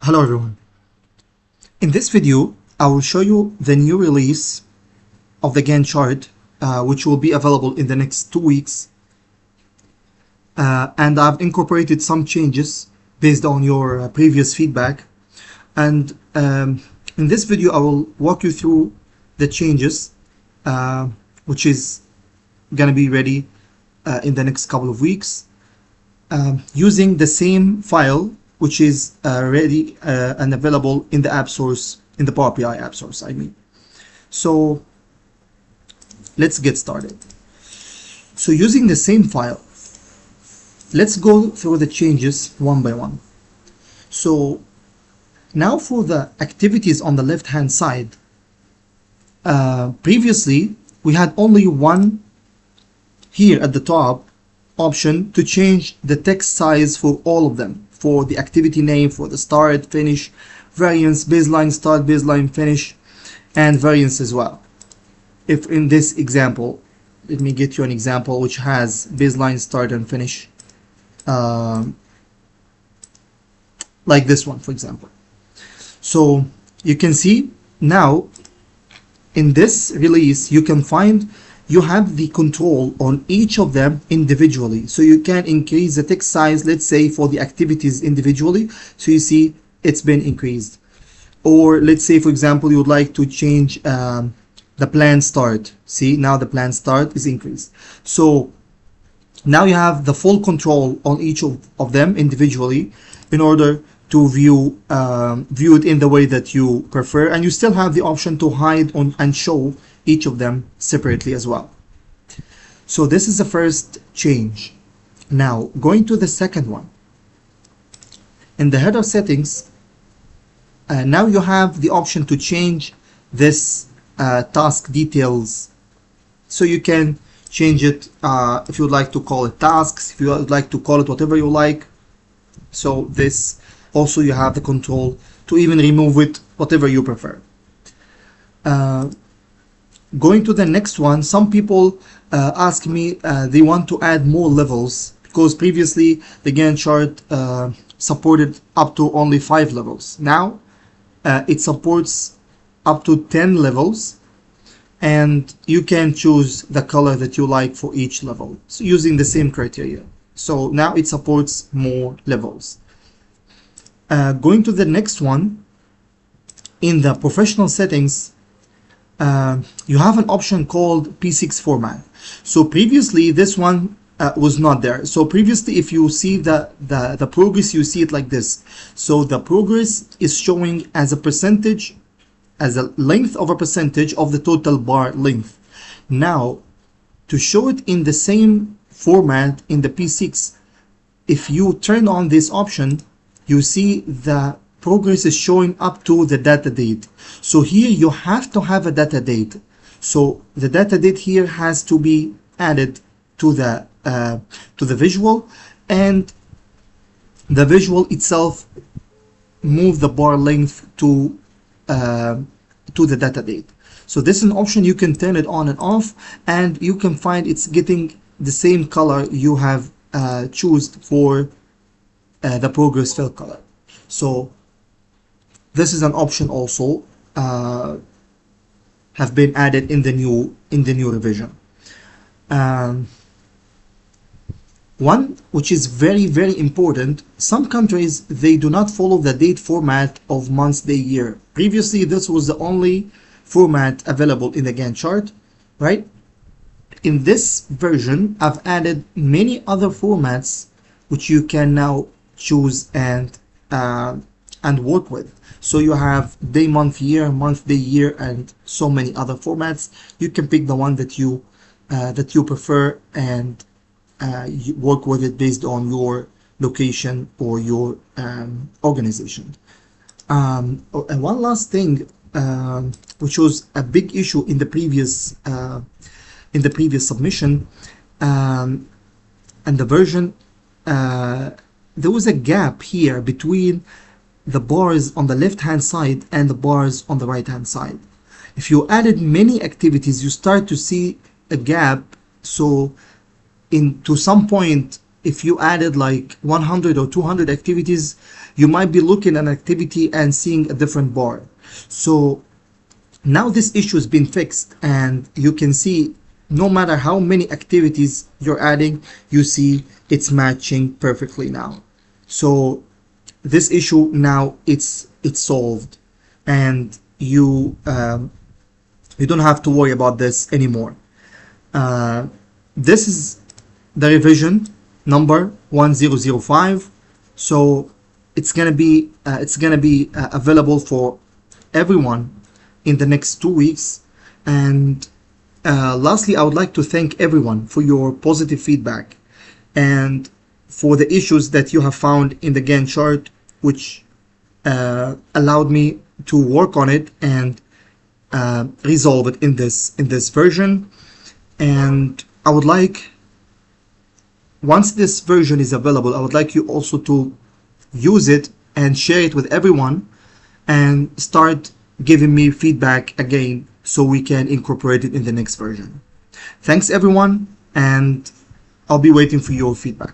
Hello everyone. In this video, I will show you the new release of the Gantt chart, which will be available in the next 2 weeks. And I've incorporated some changes based on your previous feedback. And in this video, I will walk you through the changes, which is going to be ready in the next couple of weeks, using the same file which is ready and available in the app source, in the Power BI app source, I mean. So let's get started. So using the same file, let's go through the changes one by one. So now for the activities on the left hand side, previously we had only one here at the top option to change the text size for all of them, for the activity name, for the start, finish, variance, baseline, start, baseline, finish, and variance as well. If in this example, let me get you an example which has baseline, start, and finish, like this one, for example. So you can see now in this release, you can find you have the control on each of them individually. So you can increase the text size, let's say for the activities individually. So you see it's been increased. Or let's say, for example, you would like to change the plan start. See, now the plan start is increased. So now you have the full control on each of them individually in order to view it in the way that you prefer. And you still have the option to hide and show each of them separately as well. So this is the first change. Now going to the second one. In the header settings, now you have the option to change this task details. So you can change it if you would like to call it tasks, if you would like to call it whatever you like. So this also you have the control to even remove it, whatever you prefer. Going to the next one, some people ask me they want to add more levels, because previously the Gantt chart supported up to only 5 levels. Now it supports up to 10 levels, and you can choose the color that you like for each level, so using the same criteria. So now it supports more levels. Going to the next one, in the professional settings, you have an option called P6 Format. So previously this one was not there. So previously, if you see the progress, you see it like this. So the progress is showing as a percentage, as a length of a percentage of the total bar length. Now to show it in the same format in the P6, if you turn on this option, you see the progress is showing up to the data date. So here you have to have a data date. So the data date here has to be added to the visual, and the visual itself move the bar length to the data date. So this is an option. You can turn it on and off, and you can find it's getting the same color you have choose for the progress fill color. So this is an option also have been added in the new revision. One which is very important, some countries, they do not follow the date format of month, day, year. Previously this was the only format available in the Gantt chart, right? In this version I've added many other formats which you can now choose and work with. So you have day, month, year, month, day, year, and so many other formats. You can pick the one that you prefer, and you work with it based on your location or your organization. And one last thing, which was a big issue in the previous submission and the version, there was a gap here between the bars on the left hand side and the bars on the right hand side. If you added many activities, you start to see a gap. So to some point if you added like 100 or 200 activities, you might be looking at an activity and seeing a different bar. So now this issue has been fixed, and you can see no matter how many activities you're adding, you see it's matching perfectly now. So this issue now it's solved, and you don't have to worry about this anymore. This is the revision number 1005. So it's gonna be available for everyone in the next 2 weeks. And lastly, I would like to thank everyone for your positive feedback and for the issues that you have found in the Gantt chart, which allowed me to work on it and resolve it in this version. And I would like, once this version is available, I would like you also to use it and share it with everyone and start giving me feedback again so we can incorporate it in the next version. Thanks everyone, and I'll be waiting for your feedback.